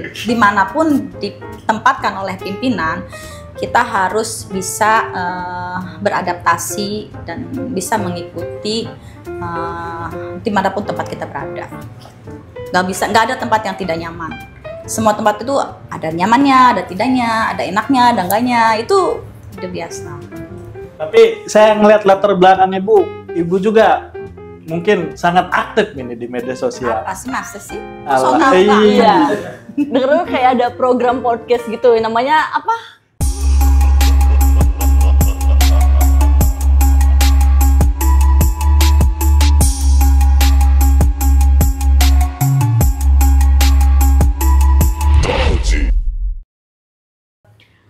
Dimanapun ditempatkan oleh pimpinan, kita harus bisa beradaptasi dan bisa mengikuti dimanapun tempat kita berada. Nggak ada tempat yang tidak nyaman. Semua tempat itu ada nyamannya, ada tidaknya, ada enaknya, ada enggaknya. Itu udah biasa. Tapi saya ngeliat latar belakang ibu juga mungkin sangat aktif ini di media sosial. Apa sih masa sih? Iya. Dengar kayak ada program podcast gitu, namanya apa?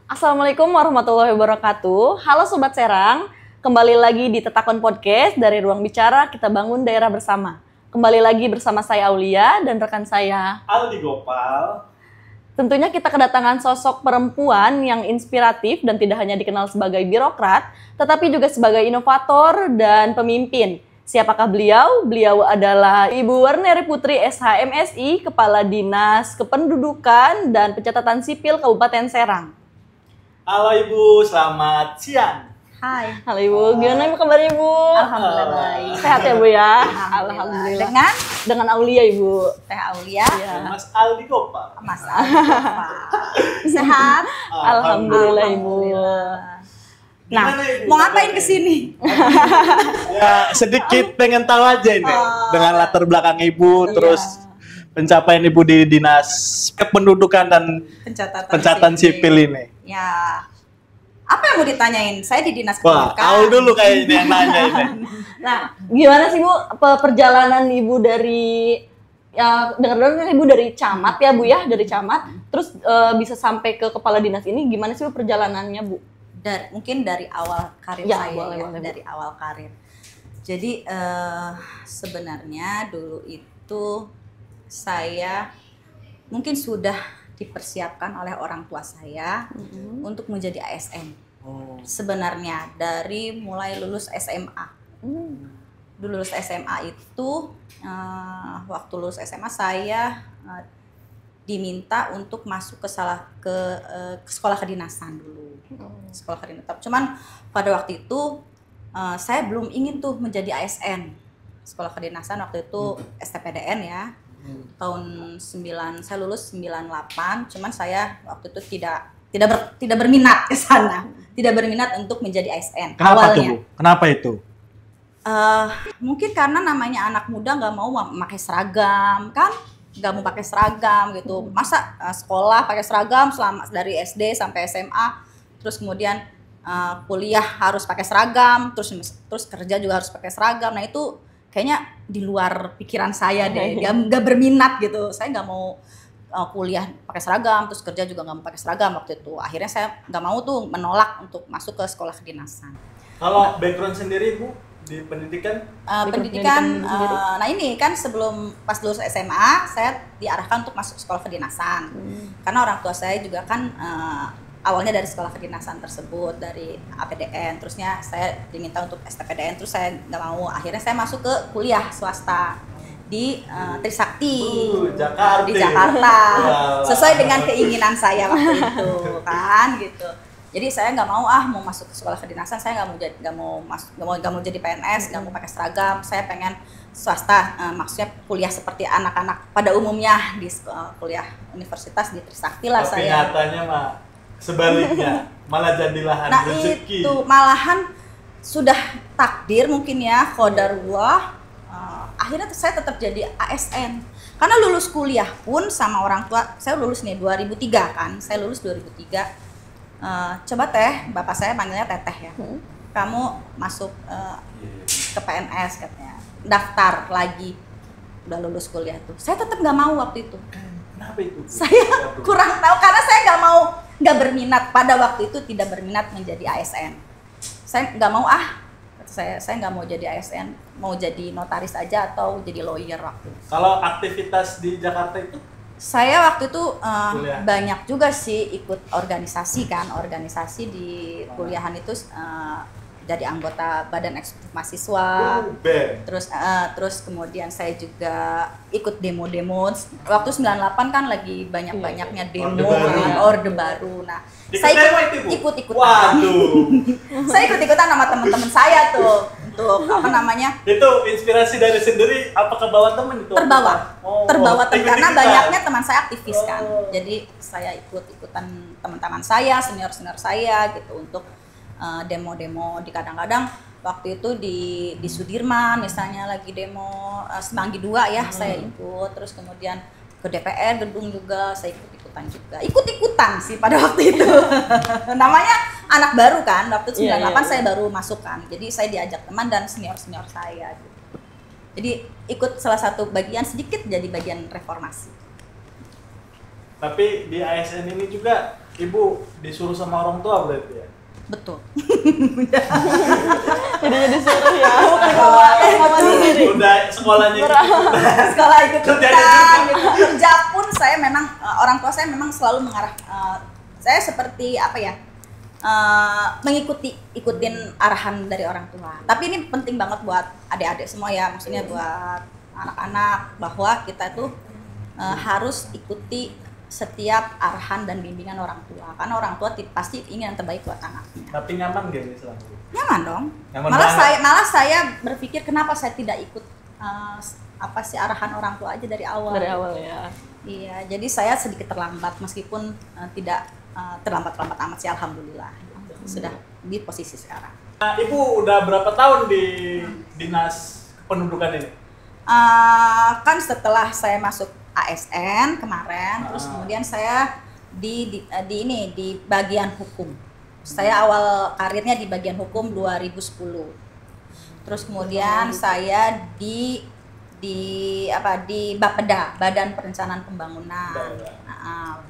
Assalamualaikum warahmatullahi wabarakatuh. Halo Sobat Serang, kembali lagi di Tetakon Podcast dari Ruang Bicara Kita Bangun Daerah Bersama. Kembali lagi bersama saya Aulia dan rekan saya Aldi Gopal. Tentunya kita kedatangan sosok perempuan yang inspiratif dan tidak hanya dikenal sebagai birokrat, tetapi juga sebagai inovator dan pemimpin. Siapakah beliau? Beliau adalah Ibu Warneri Putri SHMSI, Kepala Dinas Kependudukan dan Pencatatan Sipil Kabupaten Serang. Halo Ibu, selamat siang. Hai. Halo Ibu, gimana Ibu kabarnya Ibu? Alhamdulillah baik. Sehat ya Bu ya? Alhamdulillah. Dengan Aulia Ibu. Teh Aulia, Ya. Mas Aldi Gopal. Mas Aldi. Sehat? Alhamdulillah Ibu. Nah, Gimana, Ibu? mau ngapain kesini? Ya sedikit pengen tahu aja ini dengan latar belakang Ibu, terus pencapaian Ibu di Dinas Kependudukan dan Pencatatan Sipil ini. Ya, apa yang mau ditanyain? Saya di Dinas Wah, Kependudukan. Aul dulu kayaknya yang nanya ini. Nah, gimana sih Bu perjalanan Ibu dari dengar-dengar kan Ibu dari camat ya Bu ya, dari camat, terus bisa sampai ke kepala dinas ini gimana sih Bu perjalanannya Bu? Mungkin dari awal karir Ya, saya boleh, ya, boleh, Bu. dari awal karir. Jadi sebenarnya dulu itu saya mungkin sudah dipersiapkan oleh orang tua saya untuk menjadi ASN. Sebenarnya dari mulai lulus SMA. Dulu lulus SMA itu waktu lulus SMA saya diminta untuk masuk ke sekolah kedinasan dulu. Sekolah kedinasan. Cuman pada waktu itu saya belum ingin tuh menjadi ASN. Sekolah kedinasan waktu itu STPDN ya. Tahun 9 saya lulus 98, cuman saya waktu itu tidak berminat ke sana. Tidak berminat untuk menjadi ASN Kenapa awalnya. tuh Bu? Kenapa itu? Mungkin karena namanya anak muda nggak mau pakai seragam kan, nggak mau pakai seragam gitu. Masa sekolah pakai seragam selama dari SD sampai SMA, terus kemudian kuliah harus pakai seragam, terus kerja juga harus pakai seragam. Nah itu kayaknya di luar pikiran saya deh, nggak berminat gitu. Saya nggak mau kuliah pakai seragam, terus kerja juga nggak mau pakai seragam waktu itu. Akhirnya saya nggak mau tuh, menolak untuk masuk ke sekolah kedinasan. Kalau background sendiri Bu di pendidikan? Nah ini kan sebelum pas lulus SMA saya diarahkan untuk masuk sekolah kedinasan. Karena orang tua saya juga kan awalnya dari sekolah kedinasan tersebut, dari APDN, terusnya saya diminta untuk STPDN, terus saya nggak mau. Akhirnya saya masuk ke kuliah swasta di Trisakti Jakarta. di Jakarta, sesuai dengan keinginan saya waktu itu kan gitu. Jadi saya nggak mau mau masuk ke sekolah kedinasan, saya nggak mau jadi PNS, nggak mau pakai seragam. Saya pengen swasta, maksudnya kuliah seperti anak-anak pada umumnya di kuliah universitas di Trisakti lah. Tapi saya. nyatanya mah sebaliknya, malah jadi lahan rezeki. Itu malahan sudah takdir mungkin ya, qadarullah. Akhirnya saya tetap jadi ASN. Karena lulus kuliah pun sama orang tua, saya lulus nih 2003 kan. Saya lulus 2003. Coba Teh, bapak saya panggilnya Teteh ya. Kamu masuk ke PNS katanya. Daftar lagi. Udah lulus kuliah tuh. Saya tetap nggak mau waktu itu. Kenapa itu? Saya kurang tahu karena saya nggak berminat pada waktu itu, tidak berminat menjadi ASN. Saya nggak mau saya nggak mau jadi ASN, mau jadi notaris aja atau jadi lawyer waktu itu. Kalau aktivitas di Jakarta itu? Saya waktu itu Kuliah. banyak juga sih ikut organisasi kan, organisasi di kuliahan itu jadi anggota Badan Eksekutif Mahasiswa. Terus kemudian saya juga ikut demo-demo. Waktu 98 kan lagi banyak-banyaknya demo, Orde Baru. Nah, saya ikut-ikutan. Waduh. Saya ikut-ikutan sama teman-teman saya tuh untuk apa namanya? Itu inspirasi dari sendiri apa ke bawah teman itu? Terbawa karena banyaknya teman saya aktivis kan. Jadi saya ikut-ikutan teman-teman saya, senior-senior saya gitu untuk demo-demo. Di kadang-kadang waktu itu di Sudirman misalnya lagi demo Semanggi 2 ya, saya ikut. Terus kemudian ke DPR gedung juga saya ikut-ikutan sih pada waktu itu. Namanya anak baru kan, waktu 98 saya baru masuk kan, jadi saya diajak teman dan senior saya gitu. Jadi ikut salah satu bagian sedikit jadi bagian reformasi. Tapi di ASN ini juga ibu disuruh sama orang tua berarti ya? Betul. Jadi disuruh ya. Udah sekolahnya sekolah ikut-ikutan gitu. Kerja pun saya memang orang tua saya memang selalu mengarah saya seperti apa ya? Ikutin arahan dari orang tua. Tapi ini penting banget buat adik-adik semua ya, maksudnya buat anak-anak bahwa kita tuh harus ikuti setiap arahan dan bimbingan orang tua, karena orang tua pasti ingin yang terbaik buat anaknya. Tapi nyaman gak ini selama ini? Nyaman dong. Nyaman malah saya berpikir kenapa saya tidak ikut arahan orang tua aja dari awal. Dari awal ya. Iya, jadi saya sedikit terlambat meskipun tidak terlambat amat sih, alhamdulillah. Sudah di posisi sekarang. Nah, Ibu udah berapa tahun di Dinas Kependudukan ini? Kan setelah saya masuk ASN kemarin, terus kemudian saya di bagian hukum. Saya awal karirnya di bagian hukum 2010. Terus kemudian saya di Bapeda, Badan Perencanaan Pembangunan.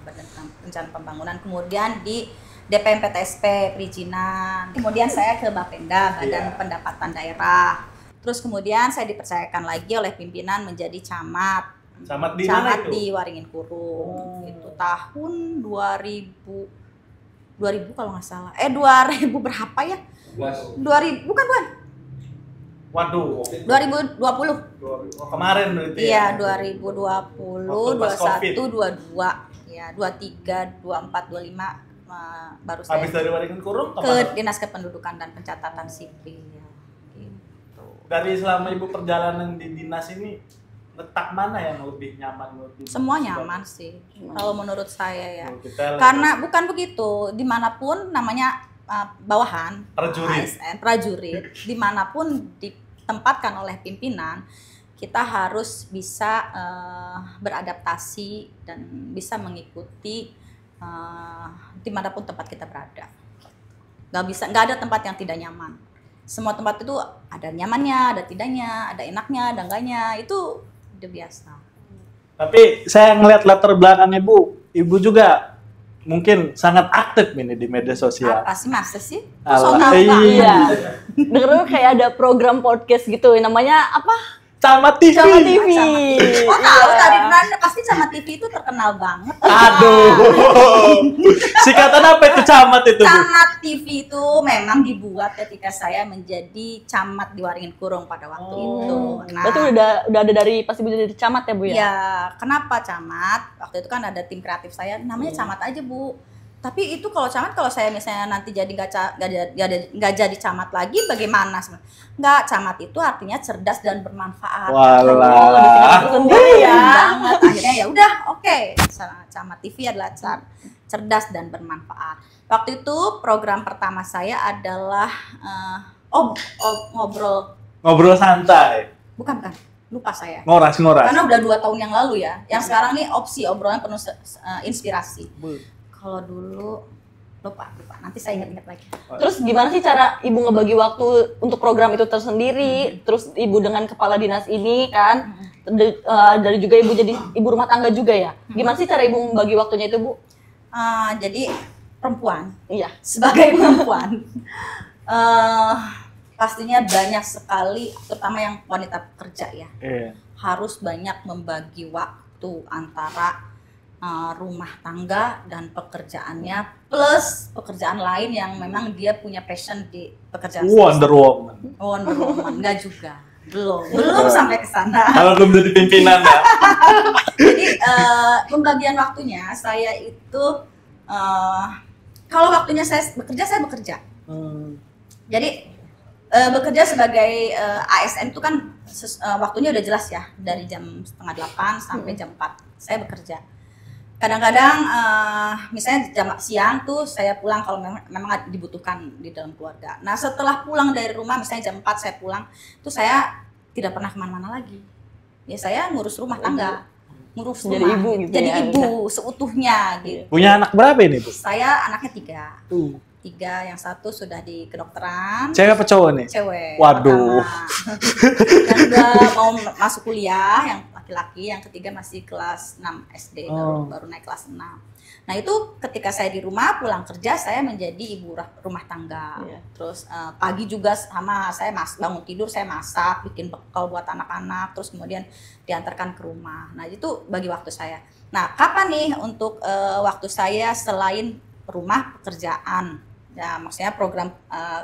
Badan Perencanaan Pembangunan. Kemudian di DPM PTSP perizinan. Kemudian saya ke Bapenda, Badan Pendapatan Daerah. Terus kemudian saya dipercayakan lagi oleh pimpinan menjadi camat. Camat di mana itu? Di Waringin Kurung. Itu tahun 2000 kalau nggak salah. 2000 berapa ya? 2000 bukan. Waduh. 2020. Kemarin berarti ya? Iya, 2020, 21, 22. Ya, 23, 24, 25 baru saya. Habis dari Waringin Kurung ke Dinas Kependudukan dan Pencatatan Sipil ya. Gitu. Dari selama Ibu perjalanan di dinas ini, letak mana yang lebih nyaman menurut Ibu? Semua nyaman sih, kalau menurut saya ya. Karena bukan begitu, dimanapun namanya bawahan, prajurit, dimanapun ditempatkan oleh pimpinan, kita harus bisa beradaptasi dan bisa mengikuti dimanapun tempat kita berada. Nggak ada tempat yang tidak nyaman. Semua tempat itu ada nyamannya, ada tidaknya, ada enaknya, ada enggaknya, itu udah biasa. Tapi saya ngeliat latar belakang Ibu juga mungkin sangat aktif ini di media sosial. Apa sih, masa sih? Iya. Dengar kayak ada program podcast gitu, namanya apa? Camat TV. Camat TV. Oh tahu, tadi pasti Camat TV itu terkenal banget. Aduh. Singkatan apa itu Camat itu, Bu? Camat TV itu memang dibuat ketika saya menjadi camat di Waringin Kurung pada waktu itu. Nah, berarti udah ada dari pas Ibu jadi camat ya, Bu ya? Ya, kenapa camat? Waktu itu kan ada tim kreatif saya, namanya camat aja, Bu. Tapi itu kalau camat, kalau saya misalnya nanti jadi nggak jadi camat lagi, bagaimana? Nggak, camat itu artinya cerdas dan bermanfaat. Walah. Banget. Akhirnya ya udah, oke. Camat TV adalah cerdas dan bermanfaat. Waktu itu program pertama saya adalah ngobrol santai. Bukan. Lupa saya. Ngoras. Karena udah 2 tahun yang lalu ya. Yang sekarang nih opsi obrolan penuh inspirasi. Kalau dulu lupa, nanti saya ingat-ingat lagi. Terus gimana sih cara Ibu ngebagi waktu untuk program itu tersendiri? Terus Ibu dengan kepala dinas ini kan, dari juga Ibu jadi ibu rumah tangga juga ya. Gimana sih cara Ibu membagi waktunya itu, Bu? Jadi perempuan, iya. Sebagai perempuan, pastinya banyak sekali, terutama yang wanita pekerja ya, harus banyak membagi waktu antara rumah tangga dan pekerjaannya plus pekerjaan lain yang memang dia punya passion di pekerjaan. Wonder Woman. Wonder Woman enggak juga. Belum sampai ke sana. Kalau belum jadi pimpinan ya. Jadi pembagian waktunya saya itu kalau waktunya saya bekerja. Jadi bekerja sebagai ASN itu kan waktunya udah jelas ya, dari jam 7:30 sampai jam 4 saya bekerja. Kadang-kadang misalnya jam siang tuh saya pulang kalau memang dibutuhkan di dalam keluarga. Nah setelah pulang dari rumah misalnya jam 4 saya pulang, itu saya tidak pernah kemana-mana lagi. Ya saya ngurus rumah tangga, ngurus jadi rumah, ibu gitu jadi ya, ibu seutuhnya gitu. Punya anak berapa ini, Bu? Saya anaknya 3. 3, yang 1 sudah di kedokteran. Cewek apa cowok nih? Cewek. Waduh. Yang udah mau masuk kuliah, yang laki-laki, yang ketiga masih kelas 6 SD, baru naik kelas 6. Nah itu ketika saya di rumah, pulang kerja saya menjadi ibu rumah tangga. Terus pagi juga sama, saya bangun tidur, saya masak, bikin bekal buat anak-anak, terus kemudian diantarkan ke rumah. Nah itu bagi waktu saya. Nah kapan nih untuk waktu saya selain rumah, pekerjaan? Ya maksudnya program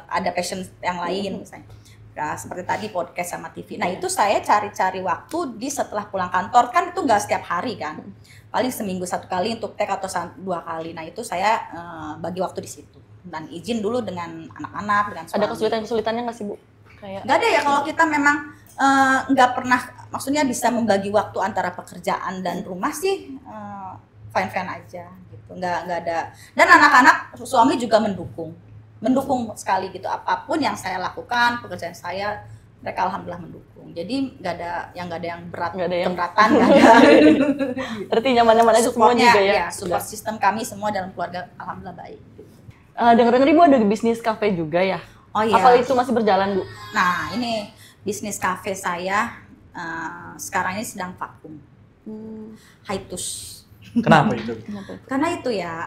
ada passion yang lain misalnya. Nah, seperti tadi podcast sama TV. Nah itu saya cari-cari waktu di setelah pulang kantor, kan itu nggak setiap hari kan, paling seminggu 1 kali untuk take atau 2 kali. Nah itu saya bagi waktu di situ dan izin dulu dengan anak-anak, dengan suami. Ada kesulitan-kesulitannya nggak sih Bu? Nggak ada ya, kalau kita memang nggak pernah, maksudnya bisa membagi waktu antara pekerjaan dan rumah sih fine-fine aja gitu, nggak ada. Dan anak-anak, suami juga mendukung sekali gitu, apapun yang saya lakukan, pekerjaan saya, mereka alhamdulillah mendukung. Jadi nggak ada yang berat, keberatan, nggak ada. Berarti nyaman-nyaman aja semua juga ya. Support system kami semua dalam keluarga alhamdulillah baik. Dengar-dengar Ibu ada bisnis kafe juga ya? Oh iya. Apa itu masih berjalan Bu? Nah ini bisnis kafe saya sekarang ini sedang vakum, hiatus. Kenapa itu? Karena itu ya,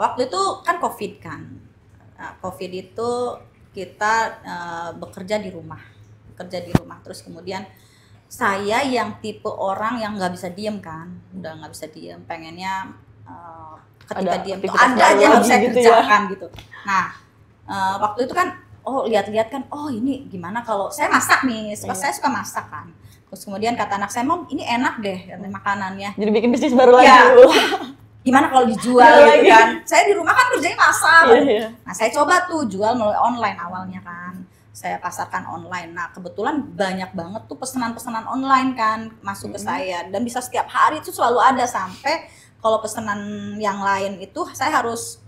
waktu itu kan COVID kan. COVID itu kita bekerja di rumah, terus kemudian saya yang tipe orang yang nggak bisa diem kan, udah nggak bisa diem, pengennya ketika diem tuh ada aja yang harus saya kerjakan gitu. Nah waktu itu kan lihat-lihat kan, ini gimana kalau saya masak nih, saya suka masak kan. Terus kemudian kata anak saya, Mom ini enak deh makanannya. Jadi bikin bisnis baru lagi. Gimana kalau dijual gitu kan? Saya di rumah kan kerjanya masak. Nah saya coba tuh jual melalui online awalnya kan. Saya pasarkan online. Nah kebetulan banyak banget tuh pesanan-pesanan online kan masuk ke saya. Dan bisa setiap hari itu selalu ada, sampai kalau pesanan yang lain itu saya harus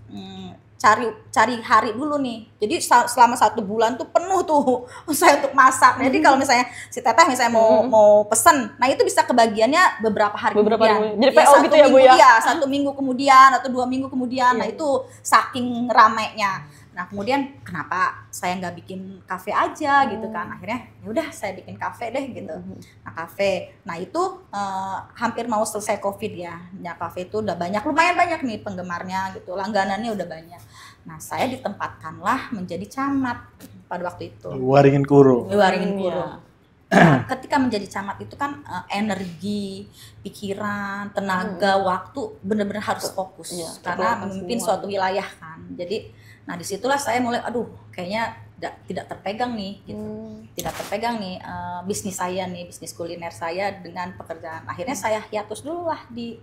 cari hari dulu nih. Jadi selama 1 bulan tuh penuh tuh saya untuk masak. Jadi kalau misalnya si Teteh misalnya mau pesen, nah itu bisa kebagiannya beberapa hari kemudian. Jadi PO gitu ya Bu ya? Iya, 1 minggu kemudian atau 2 minggu kemudian. Nah itu saking ramainya. Nah kemudian kenapa saya nggak bikin kafe aja gitu kan? Akhirnya ya udah saya bikin kafe deh gitu. Nah kafe, nah itu hampir mau selesai COVID ya. Ya kafe itu udah lumayan banyak nih penggemarnya gitu, langganannya udah banyak. Nah saya ditempatkanlah menjadi camat pada waktu itu. Waringin Kurung. Nah, ketika menjadi camat itu kan energi, pikiran, tenaga, waktu benar-benar harus fokus karena memimpin suatu wilayah kan. Jadi nah disitulah saya mulai kayaknya tidak terpegang nih gitu. Tidak terpegang nih bisnis saya nih, bisnis kuliner saya dengan pekerjaan. Akhirnya saya hiatus dulu lah di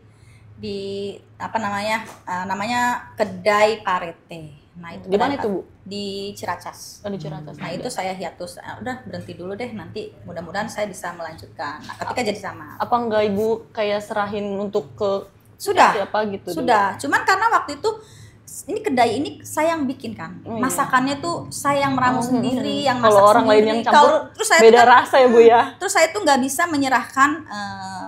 namanya kedai Parete. Nah itu di mana itu Bu? Di Ciracas. Di Ciracas. Nah itu saya hiatus, udah berhenti dulu deh, nanti mudah-mudahan saya bisa melanjutkan. Nah ketika jadi camat. Apa enggak Ibu kayak serahin untuk ke siapa gitu? Sudah. Cuman karena waktu itu ini kedai ini saya yang bikin kan, masakannya tuh saya yang meramu sendiri, yang masak kalau orang sendiri. Lain yang campur, terus saya beda rasa ya Bu ya. Terus saya tuh nggak bisa menyerahkan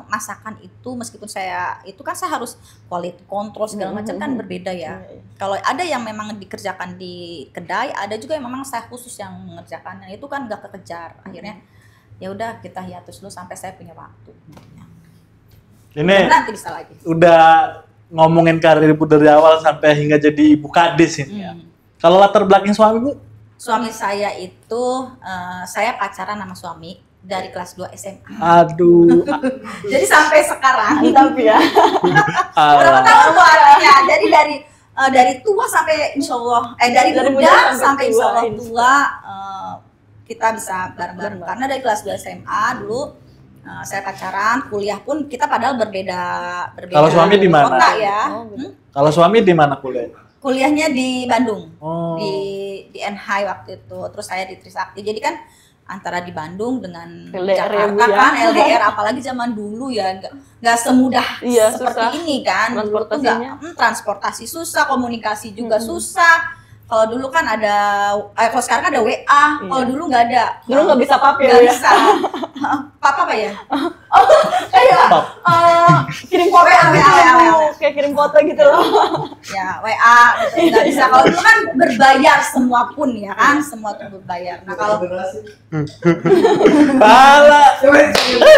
masakan itu, meskipun saya itu kan saya harus quality control segala macam kan berbeda ya. Kalau ada yang memang dikerjakan di kedai, ada juga yang memang saya khusus yang mengerjakannya, itu kan nggak kekejar. Akhirnya ya udah kita hiatus dulu sampai saya punya waktu. Ini nanti bisa lagi. Udah ngomongin karir Ibu dari awal sampai hingga jadi Ibu Kadis ini ya. Kalau latar belakang suami Bu? Suami saya itu, saya pacaran sama suami dari kelas 2 SMA. Aduh. Jadi sampai sekarang. Mantap ya. Berapa tahun tuh artinya? Jadi dari tua sampai insya Allah, dari muda sampai insya Allah tua, kita bisa bareng-bareng. Karena dari kelas 2 SMA dulu saya pacaran, kuliah pun kita padahal berbeda. Kalau suami di mana? Kota ya. Kalau suami di mana kuliah? Kuliahnya di Bandung, di NH waktu itu. Terus saya di Trisakti. Jadi kan antara di Bandung dengan LDR Jakarta kan LDR, apalagi zaman dulu ya nggak semudah seperti susah. ini kan. Dulu tuh transportasi susah, komunikasi juga susah. Kalau dulu kan ada, kalau sekarang ada WA, kalau dulu nggak ada. Dulu nggak bisa pap ya? Nggak bisa. Papa apa ya? Kayak kirim foto WA. Kayak kirim foto gitu loh. Ya WA gitu, nggak bisa. Kalau dulu kan berbayar semua pun ya kan, semua tuh berbayar. Nah kalau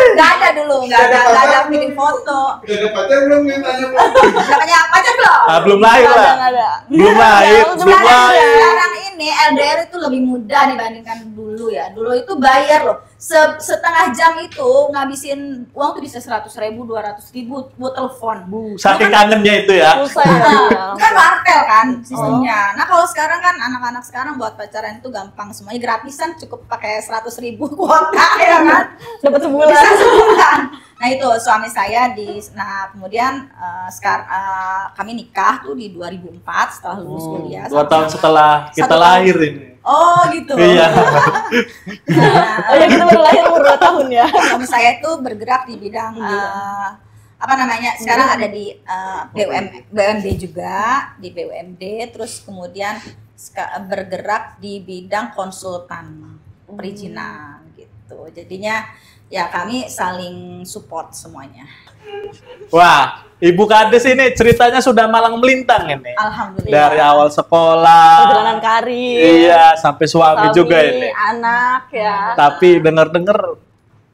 nggak ada dulu, nggak ada kirim foto. Udah ada pacar belum nih, tanya belum? Udah punya pacar belum? Belum lahir lah. Belum lahir. Sekarang ini LDR itu lebih mudah dibandingkan dulu ya. Dulu itu bayar loh. Setengah jam itu ngabisin uang tuh bisa 100.000, 200.000 buat telepon. Saking kangennya itu ya. Kan wartel kan sistemnya. Nah kalau sekarang kan anak-anak sekarang buat pacaran itu gampang, semuanya gratisan, cukup pakai 100.000 kuota ya kan. Dapat sebulan. Bisa sebulan. Nah itu suami saya kemudian sekarang kami nikah tuh di 2004 setelah lulus kuliah. 2 tahun setelah kita lahir ini. Oh gitu. Iya. Oh ya, kita baru lahir umur 2 tahun ya. Suami saya itu bergerak di bidang sekarang ada di BUMD juga, di BUMD, terus kemudian bergerak di bidang konsultan perizinan gitu. Jadinya ya kami saling support semuanya. Wah, Ibu Kades ini ceritanya sudah malang melintang ini. Alhamdulillah. Dari awal sekolah, perjalanan karir. iya, sampai suami juga ini. Anak ya. Tapi dengar-dengar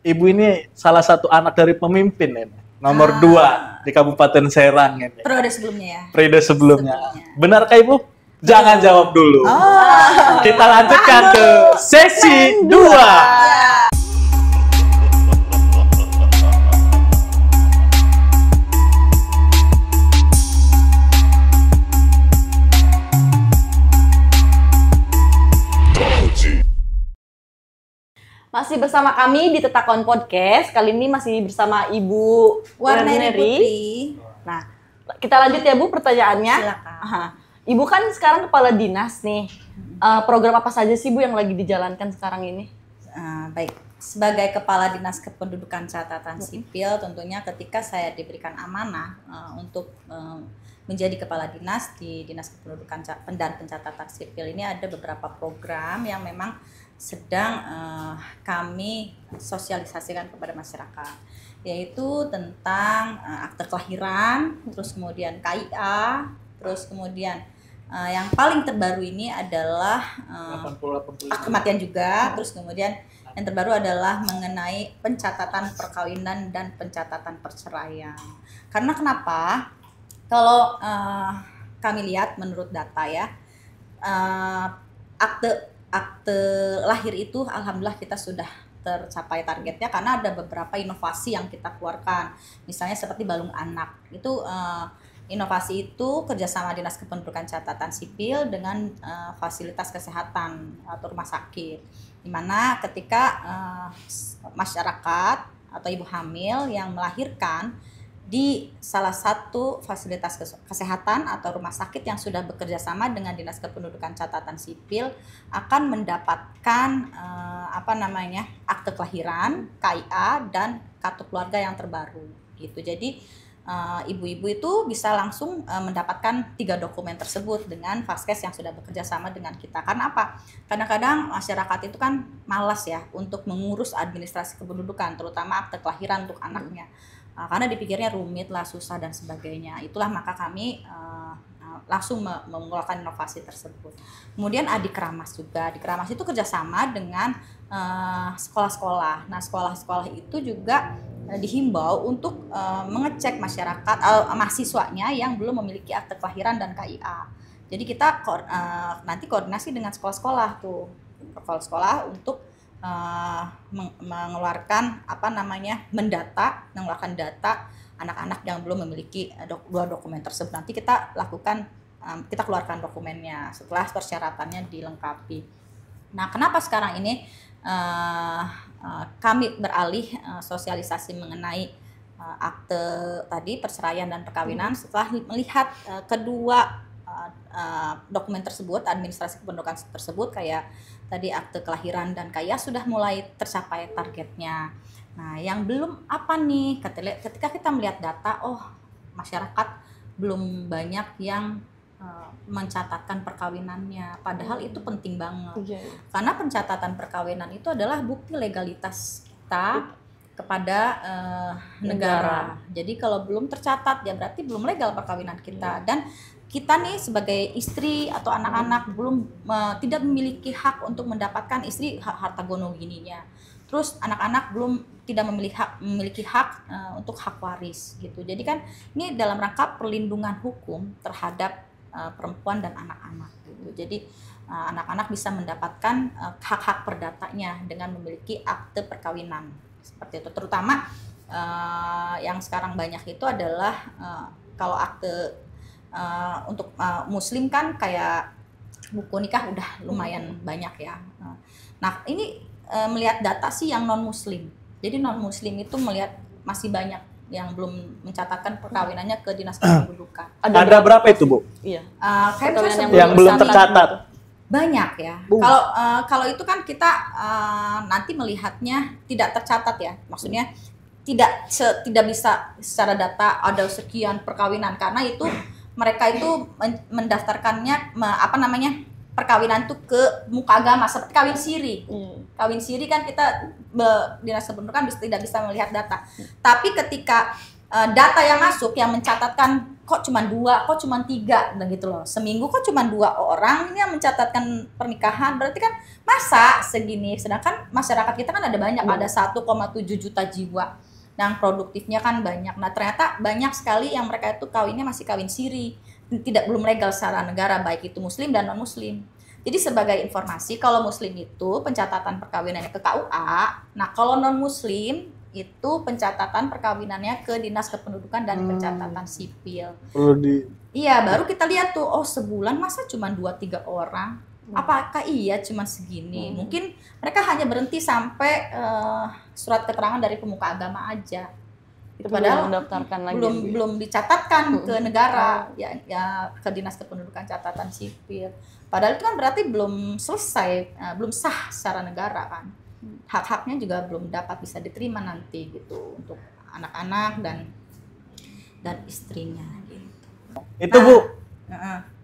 Ibu ini salah satu anak dari pemimpin ini. Nomor 2 di Kabupaten Serang ini. Periode sebelumnya ya. Periode sebelumnya. Benarkah Ibu? Jangan jawab dulu. Kita lanjutkan ke sesi 2. Masih bersama kami di Tetakon Podcast. Kali ini masih bersama Ibu Warneri Putri. Nah, kita lanjut ya Bu pertanyaannya. Silakan. Aha. Ibu kan sekarang kepala dinas nih. Program apa saja sih Bu yang lagi dijalankan sekarang ini? Baik, sebagai kepala dinas kependudukan catatan sipil, tentunya ketika saya diberikan amanah untuk menjadi kepala dinas di dinas kependudukan dan pencatatan sipil ini, ada beberapa program yang memang sedang kami sosialisasikan kepada masyarakat, yaitu tentang akte kelahiran, terus kemudian KIA, terus kemudian yang paling terbaru ini adalah akte kematian juga, terus kemudian yang terbaru adalah mengenai pencatatan perkawinan dan pencatatan perceraian. Karena kenapa? Kalau kami lihat menurut data ya, akte lahir itu alhamdulillah kita sudah tercapai targetnya, karena ada beberapa inovasi yang kita keluarkan, misalnya seperti balung anak itu. Inovasi itu kerjasama Dinas Kependudukan Catatan Sipil dengan fasilitas kesehatan atau rumah sakit, dimana ketika masyarakat atau ibu hamil yang melahirkan di salah satu fasilitas kesehatan atau rumah sakit yang sudah bekerja sama dengan Dinas Kependudukan Catatan Sipil akan mendapatkan akte kelahiran, KIA, dan kartu keluarga yang terbaru gitu. Jadi ibu-ibu itu bisa langsung mendapatkan 3 dokumen tersebut dengan Vaskes yang sudah bekerja sama dengan kita. Karena apa? Kadang-kadang masyarakat itu kan malas ya untuk mengurus administrasi kependudukan, terutama akte kelahiran untuk anaknya. Karena dipikirnya rumit lah, susah dan sebagainya. Itulah maka kami langsung mengeluarkan inovasi tersebut. Kemudian Adikramas juga. Adikramas itu kerjasama dengan sekolah-sekolah. Nah, sekolah-sekolah itu juga dihimbau untuk mengecek masyarakat mahasiswanya yang belum memiliki akte kelahiran dan KIA. Jadi kita nanti koordinasi dengan sekolah-sekolah tuh, sekolah untuk mengeluarkan mengeluarkan data anak-anak yang belum memiliki dua dokumen tersebut. Nanti kita keluarkan dokumennya setelah persyaratannya dilengkapi. Nah, kenapa sekarang ini kami beralih sosialisasi mengenai akte tadi perceraian dan perkawinan setelah melihat kedua dokumen tersebut, administrasi kependudukan tersebut kayak tadi akte kelahiran dan kaya sudah mulai tercapai targetnya. Nah, yang belum apa nih? Ketika kita melihat data, masyarakat belum banyak yang mencatatkan perkawinannya. Padahal itu penting banget. Karena pencatatan perkawinan itu adalah bukti legalitas kita kepada negara. Jadi kalau belum tercatat ya berarti belum legal perkawinan kita. Dan kita nih sebagai istri atau anak-anak tidak memiliki hak untuk mendapatkan istri harta gono gininya. Terus anak-anak tidak memiliki hak untuk hak waris gitu. Jadi kan ini dalam rangka perlindungan hukum terhadap perempuan dan anak-anak gitu. Jadi anak-anak bisa mendapatkan hak-hak perdatanya dengan memiliki akte perkawinan seperti itu. Terutama yang sekarang banyak itu adalah kalau akte untuk muslim kan kayak buku nikah udah lumayan banyak ya. Nah, ini melihat data sih yang non muslim. Jadi non muslim itu melihat masih banyak yang belum mencatatkan perkawinannya ke dinas kependudukan. Ada berapa itu, Bu? Iya. Yang belum tercatat. Banyak ya. Kalau itu kan kita nanti melihatnya tidak tercatat ya. Maksudnya tidak bisa secara data ada sekian perkawinan karena itu mereka itu mendaftarkannya perkawinan itu ke muka agama seperti kawin siri. Kawin siri kan kita dinas kependudukan tidak bisa melihat data. Tapi ketika data yang masuk yang mencatatkan kok cuma 2, kok cuma 3 gitu loh. Seminggu kok cuma 2 orang ini yang mencatatkan pernikahan, berarti kan masa segini. Sedangkan masyarakat kita kan ada banyak, ada 1,7 juta jiwa. Yang produktifnya kan banyak. Nah, ternyata banyak sekali yang mereka itu kawinnya masih kawin siri. Belum legal secara negara, baik itu muslim dan non muslim. Jadi sebagai informasi, kalau muslim itu pencatatan perkawinannya ke KUA, nah kalau non muslim itu pencatatan perkawinannya ke dinas kependudukan dan pencatatan sipil. Iya, baru kita lihat tuh, sebulan masa cuma 2-3 orang? Apakah iya cuma segini? Mungkin mereka hanya berhenti sampai surat keterangan dari pemuka agama aja. Itu padahal belum dicatatkan ke negara, ya ke dinas kependudukan catatan sipil. Padahal itu kan berarti belum selesai, belum sah secara negara kan. Hak-haknya juga belum dapat bisa diterima nanti gitu untuk anak-anak dan istrinya gitu. Itu Bu.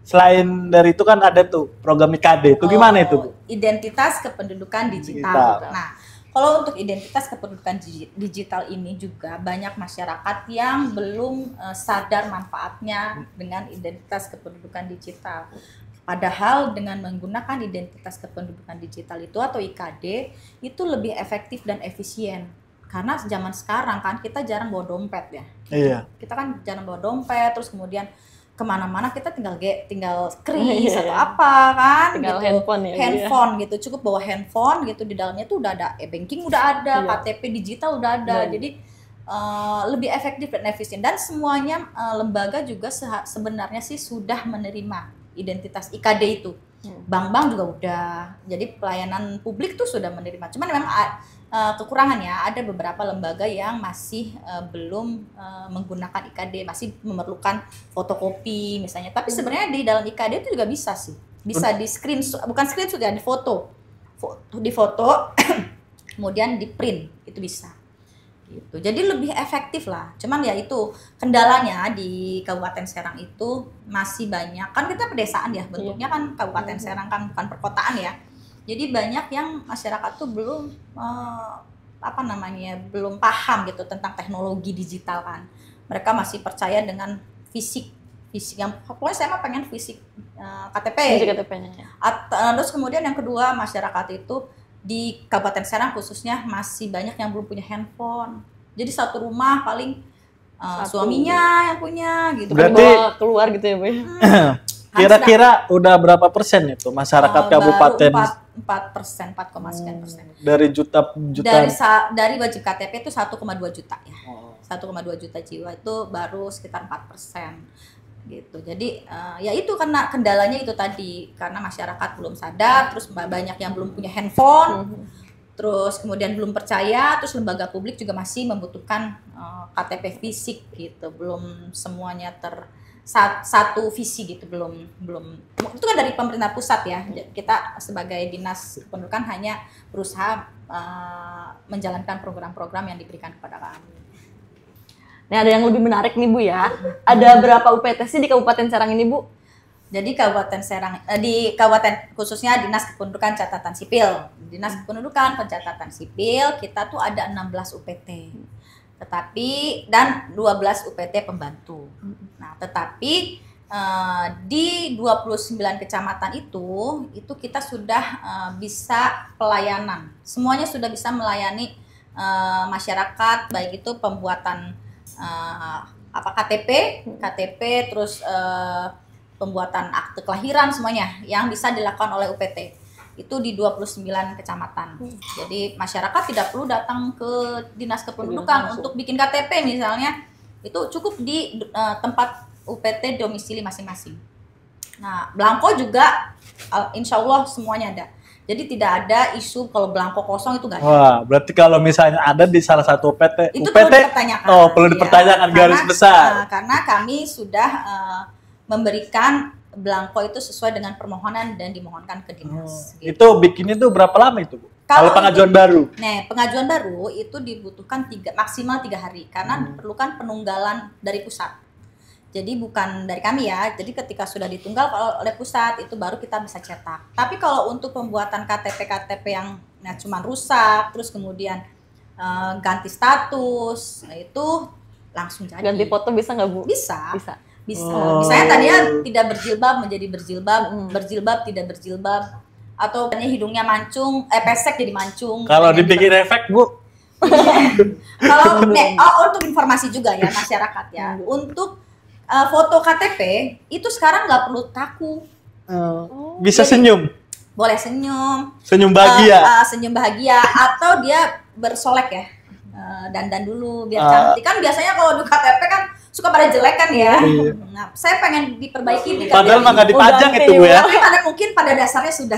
Selain dari itu kan ada tuh program IKD. Itu gimana itu, Bu? Identitas kependudukan digital. Nah, kalau untuk identitas kependudukan digital ini juga banyak masyarakat yang belum sadar manfaatnya dengan identitas kependudukan digital. Padahal dengan menggunakan identitas kependudukan digital itu atau IKD itu lebih efektif dan efisien. Karena zaman sekarang kan kita jarang bawa dompet ya. Iya. Kita kan jarang bawa dompet, terus kemudian kemana-mana kita tinggal kris atau apa kan, tinggal gitu. handphone gitu, cukup bawa handphone gitu, di dalamnya tuh udah ada e-banking udah ada, KTP digital udah ada, jadi lebih efektif dan efisien dan semuanya lembaga juga sebenarnya sih sudah menerima identitas IKD itu. Bank-bank juga udah, jadi pelayanan publik tuh sudah menerima. Cuman memang kekurangannya ada beberapa lembaga yang masih belum menggunakan IKD, masih memerlukan fotokopi misalnya. Tapi sebenarnya di dalam IKD itu juga bisa sih, bisa di screenshot, bukan screenshot ya, di foto, kemudian di print itu bisa. Gitu. Jadi lebih efektif lah. Cuman ya itu kendalanya di Kabupaten Serang itu masih banyak. Kan kita pedesaan ya, bentuknya kan Kabupaten Serang kan bukan perkotaan ya. Jadi banyak yang masyarakat tuh belum belum paham gitu tentang teknologi digital kan. Mereka masih percaya dengan fisik yang pokoknya saya mah pengen fisik KTP. Fisik KTP-nya. Terus kemudian yang kedua, masyarakat itu di Kabupaten Serang khususnya masih banyak yang belum punya handphone. Jadi satu rumah paling suaminya yang punya gitu. Berarti bawa keluar gitu ya, Bu. Kira-kira udah berapa persen itu masyarakat kabupaten 4%, 4,9%. Dari juta. Dari wajib KTP itu 1,2 juta ya. 1,2 juta jiwa itu baru sekitar 4%. Gitu. Jadi ya itu karena kendalanya itu tadi, karena masyarakat belum sadar, terus banyak yang belum punya handphone. Terus kemudian belum percaya, terus lembaga publik juga masih membutuhkan KTP fisik gitu, belum semuanya satu visi gitu, belum itu kan dari pemerintah pusat ya. Kita sebagai dinas kependudukan hanya berusaha menjalankan program-program yang diberikan kepada kami. Nah, ada yang lebih menarik nih Bu ya. Ada berapa UPT sih di Kabupaten Serang ini Bu? Jadi Kabupaten Serang, di kabupaten khususnya Dinas Kependudukan Catatan Sipil. Dinas Kependudukan Pencatatan Sipil kita tuh ada 16 UPT. Dan 12 UPT pembantu. Nah, tetapi di 29 kecamatan itu kita sudah bisa pelayanan. Semuanya sudah bisa melayani masyarakat, baik itu pembuatan KTP, terus pembuatan akte kelahiran, semuanya yang bisa dilakukan oleh UPT itu di 29 kecamatan. Jadi masyarakat tidak perlu datang ke Dinas Kependudukan untuk bikin KTP misalnya, itu cukup di tempat UPT domisili masing-masing. Nah, belangko juga insya Allah semuanya ada. Jadi tidak ada isu kalau belangko kosong itu nggak ada. Wah, berarti kalau misalnya ada di salah satu UPT, itu UPT perlu dipertanyakan. Perlu dipertanyakan ya, garis besar. Karena kami sudah memberikan belangko itu sesuai dengan permohonan dan dimohonkan ke dinas. Gitu. Itu bikinnya tuh berapa lama itu, Bu? Kalau pengajuan baru? Nah, pengajuan baru itu dibutuhkan maksimal 3 hari karena diperlukan penunggalan dari pusat. Jadi bukan dari kami ya. Jadi ketika sudah ditunggal oleh pusat itu baru kita bisa cetak. Tapi kalau untuk pembuatan KTP yang cuma rusak, terus kemudian ganti status, nah itu langsung jadi. Ganti foto bisa nggak Bu? Bisa. Misalnya tadinya tidak berjilbab menjadi berjilbab, berjilbab tidak berjilbab, atau hidungnya mancung, pesek jadi mancung. Kalau dibikin efek, Bu? Kalau untuk informasi juga ya masyarakat ya, untuk foto KTP itu sekarang nggak perlu kaku. Bisa jadi, senyum? Boleh senyum. Senyum bahagia? Senyum bahagia, atau dia bersolek ya, dandan dulu biar cantik. Kan biasanya kalau di KTP kan suka pada jelek kan ya. Nah, saya pengen diperbaiki. Padahal mah nggak dipajang itu Bu ya. Tapi mungkin pada dasarnya sudah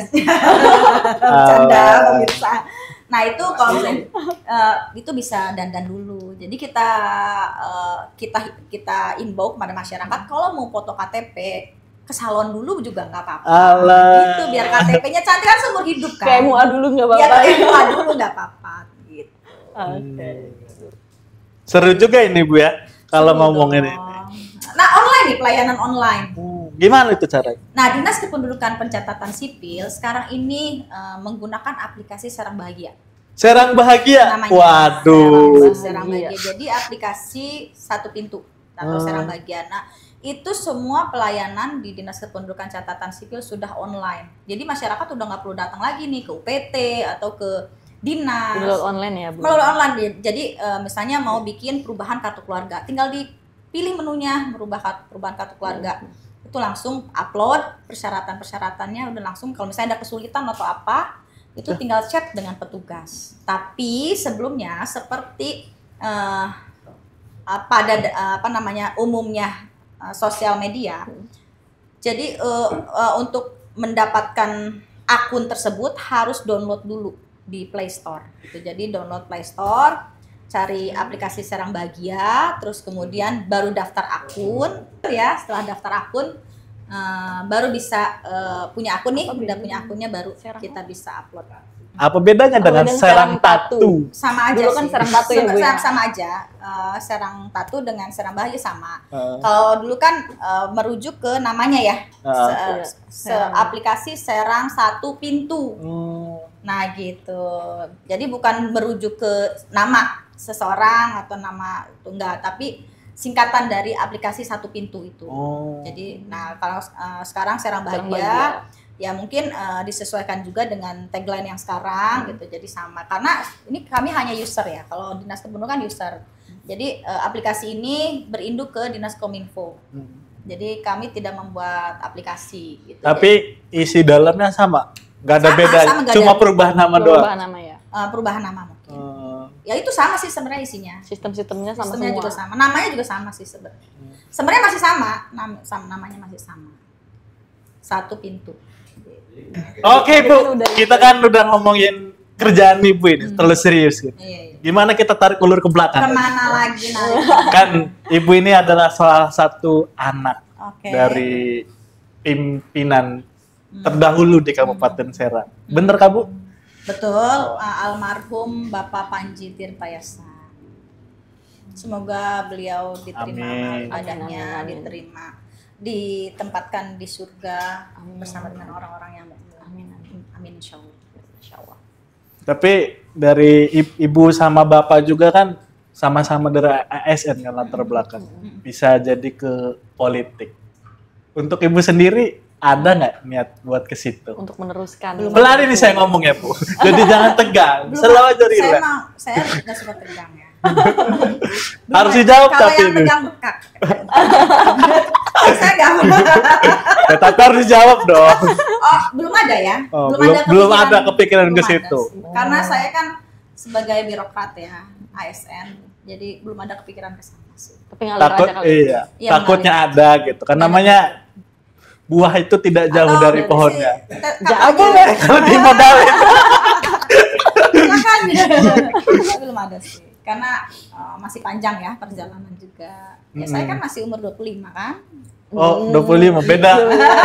bercanda pemirsa. Nah itu kalau misalnya itu bisa dandan dulu. Jadi kita imbau kepada masyarakat kalau mau foto KTP ke salon dulu juga nggak apa-apa. Gitu biar KTP-nya cantik kan seumur hidup kan. Kayak MUA dulu nggak apa-apa. Ya kayak MUA dulu nggak apa-apa. Gitu. Oke. Seru juga ini Bu ya. Kalau ngomongin ini. Nah, online nih, pelayanan online. Gimana itu caranya? Nah, Dinas Kependudukan Pencatatan Sipil sekarang ini menggunakan aplikasi Serang Bahagia. Serang Bahagia? Namanya. Waduh. Serang Bahagia. Jadi aplikasi satu pintu atau Serang Bahagia. Nah, itu semua pelayanan di Dinas Kependudukan Catatan Sipil sudah online. Jadi masyarakat udah nggak perlu datang lagi nih ke UPT atau ke dinas. Melalui online ya Bu? Melalui online. Jadi misalnya mau bikin perubahan kartu keluarga, tinggal dipilih menunya perubahan kartu keluarga. Itu langsung upload persyaratan-persyaratannya, udah langsung kalau misalnya ada kesulitan atau apa, itu tinggal chat dengan petugas. Tapi sebelumnya seperti umumnya sosial media. Jadi untuk mendapatkan akun tersebut harus download dulu di Play Store. Gitu. Jadi download Play Store, cari aplikasi Serang Bahagia, terus kemudian baru daftar akun ya. Setelah daftar akun baru bisa punya akun nih, udah punya akunnya baru kita bisa upload. Apa bedanya dengan Serang Tatu? Sama aja dulu sih. Kan Serang Tatu ya Bu ya? Sama aja. Serang Tatu dengan Serang Bahagia sama. Kalau dulu kan merujuk ke namanya ya. Aplikasi Serang Satu Pintu. Nah gitu. Jadi bukan merujuk ke nama seseorang atau nama itu enggak, tapi singkatan dari aplikasi Satu Pintu itu. Jadi nah kalau sekarang Serang Bahagia ya mungkin disesuaikan juga dengan tagline yang sekarang gitu, jadi sama karena ini kami hanya user ya, kalau Dinas Kependudukan user, jadi aplikasi ini berinduk ke Dinas Kominfo, jadi kami tidak membuat aplikasi gitu. Tapi isi dalamnya sama Nggak ada Sama, beda, sama, nggak cuma ada. perubahan nama doang. Perubahan nama ya. Perubahan nama mungkin. Ya itu sama sih sebenarnya isinya. Sistem-sistemnya sama Sistemnya semua. juga sama, namanya juga sama sih sebenarnya. Sebenarnya masih sama, namanya masih sama. Satu pintu. Oke Bu, kita kan udah ngomongin kerjaan Ibu ini, terlalu serius gitu. Iya. Gimana kita tarik ulur ke belakang? Kemana lagi narik? Kan Ibu ini adalah salah satu anak Oke. dari pimpinan terdahulu di Kabupaten Serang. Bener Kak Bu? Betul, almarhum Bapak Panji Tirtayasan. Semoga beliau diterima Amin. ibadahnya, Amin, amin. diterima, ditempatkan di surga bersama dengan orang-orang yang Amin, amin. amin insyaallah. Insyaallah. Tapi dari Ibu sama Bapak juga kan sama-sama dari ASN kan latar belakang. Bisa jadi ke politik. Untuk Ibu sendiri ada nggak niat buat ke situ? Untuk meneruskan. Pelan ini saya ngomong ya Bu. Jadi jangan tegang. Selalu aja relax. Saya nggak suka tegang ya. Harus dijawab kalau tapi yang ini. tegang bekak. Saya nggak mau. Ya, tapi harus dijawab dong. Oh, belum ada ya? Oh, belum ada kepikiran ke belum situ. ada sih. Karena saya kan sebagai birokrat ya, ASN, jadi belum ada kepikiran ke sana sih. Tapi ngalir Takut aja kali. Iya, takutnya ada gitu. Kan namanya buah itu tidak jauh Atau dari dari pohonnya. Jauh Kalau dimodalin. Silakan. Belum ada sih. Karena masih panjang ya perjalanan juga. Ya saya kan masih umur 25 kan. Oh, 25 beda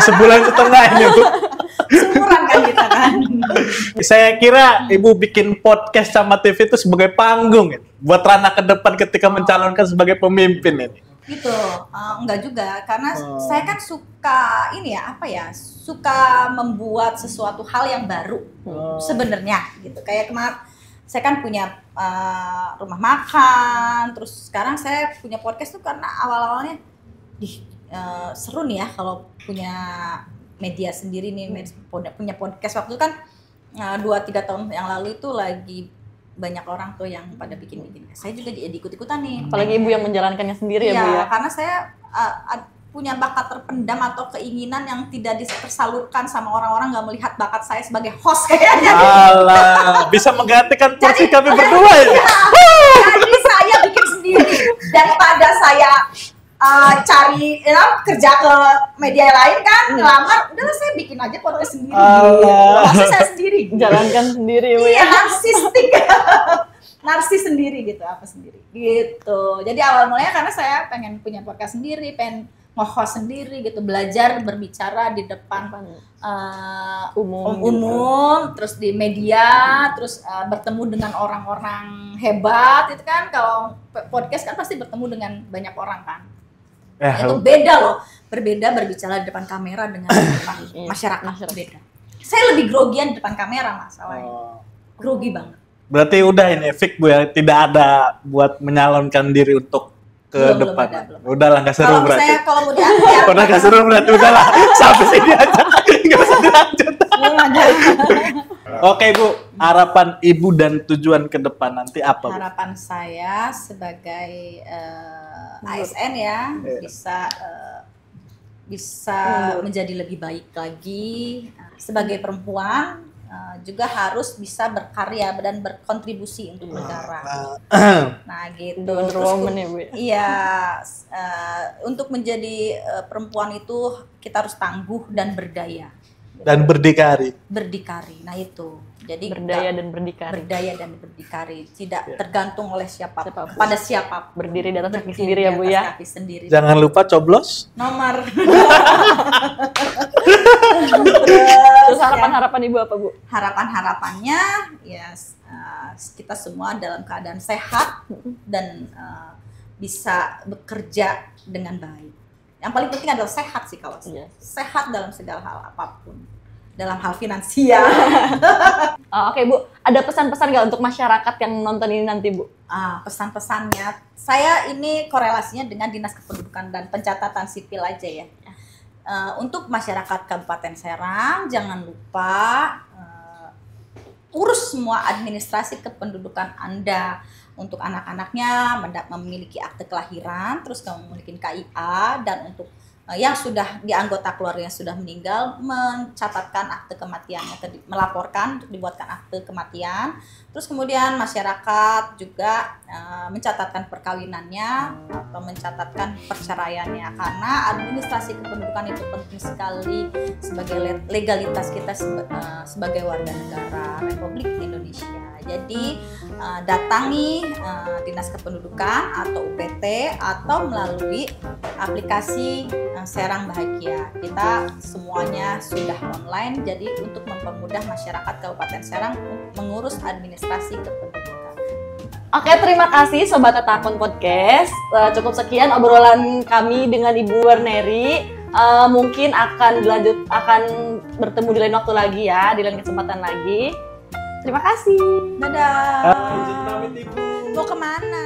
sebulan setengah ini Bu. Seumuran kan kita kan. Saya kira Ibu bikin podcast sama TV itu sebagai panggung ya, buat ranah ke depan ketika mencalonkan sebagai pemimpin ini. Gitu, enggak juga karena saya kan suka ini ya apa ya, suka membuat sesuatu hal yang baru sebenarnya gitu. Kayak kemarin saya kan punya rumah makan, terus sekarang saya punya podcast tuh karena awal-awalnya seru nih ya kalau punya media sendiri nih, punya podcast. Waktu itu kan 2-3 tahun yang lalu itu lagi banyak orang tuh yang pada bikin. Saya juga jadi ikut-ikutan nih. Apalagi Ibu yang menjalankannya sendiri ya Bu ya. Karena saya punya bakat terpendam atau keinginan yang tidak tersalurkan sama orang-orang, nggak melihat bakat saya sebagai host kayaknya. Alah, bisa menggantikan porsi kami berdua ya. Jadi saya bikin sendiri daripada saya cari kerja ke media lain kan, ngelamar, udahlah saya bikin aja podcast sendiri. Maksudnya saya sendiri. Jalankan sendiri Bu Iya, ya. narsistik. Narsis sendiri gitu, apa sendiri. Gitu. Jadi awal mulanya karena saya pengen punya podcast sendiri, pengen nge-host sendiri gitu, belajar berbicara di depan umum, terus di media, terus bertemu dengan orang-orang hebat itu kan. Kalau podcast kan pasti bertemu dengan banyak orang kan. Itu beda loh, berbeda berbicara di depan kamera dengan di depan masyarakat. Beda. Saya lebih grogian di depan kamera masalahnya. Grogi banget. Berarti udah ini fix Bu ya, tidak ada buat menyalonkan diri untuk ke depan. Udahlah nggak seru Kalau berarti. saya kalau mau diangkat, Udah nggak seru berarti, udahlah sampai sini aja, nggak usah dilanjut. Oke Bu, harapan Ibu dan tujuan ke depan nanti apa Bu? harapan saya sebagai ASN ya bisa menjadi lebih baik lagi. Sebagai perempuan juga harus bisa berkarya dan berkontribusi untuk negara. Nah gitu. Wonder Woman ya Bu ya. Iya, untuk menjadi perempuan itu kita harus tangguh dan berdaya. Dan berdikari. Berdikari. Nah itu. Jadi Berdaya dan berdikari. berdaya dan berdikari, tidak tergantung oleh siapapun. Siapapun. Pada siapapun. Berdiri di atas kaki Berdiri sendiri di ya Bu atas ya. kaki sendiri. Jangan lupa coblos. Nomor. Terus harapan-harapan Ibu apa Bu? Harapan-harapannya ya kita semua dalam keadaan sehat dan bisa bekerja dengan baik. Yang paling penting adalah sehat sih kalau saya. Sehat dalam segala hal apapun. Dalam hal finansial. Oke Bu, ada pesan-pesan nggak untuk masyarakat yang nonton ini nanti Bu? Pesan-pesannya, saya ini korelasinya dengan Dinas Kependudukan dan Pencatatan Sipil aja ya. Untuk masyarakat Kabupaten Serang, jangan lupa urus semua administrasi kependudukan Anda. Untuk anak-anaknya memiliki akte kelahiran, terus kamu memiliki KIA, dan untuk yang sudah di anggota keluarga yang sudah meninggal mencatatkan akte kematiannya, melaporkan untuk dibuatkan akte kematian. Terus kemudian masyarakat juga mencatatkan perkawinannya atau mencatatkan perceraiannya, karena administrasi kependudukan itu penting sekali sebagai legalitas kita sebagai warga negara Republik Indonesia. Jadi datangi Dinas Kependudukan atau UPT atau melalui aplikasi Serang Bahagia. Kita semuanya sudah online, jadi untuk mempermudah masyarakat Kabupaten Serang mengurus administrasi kependudukan. Oke, terima kasih Sobat Tetakun Podcast. Cukup sekian obrolan kami dengan Ibu Warneri. Mungkin akan bertemu di lain waktu lagi ya, di lain kesempatan lagi. Terima kasih. Dadah. Izin pamit Ibu. Mau kemana?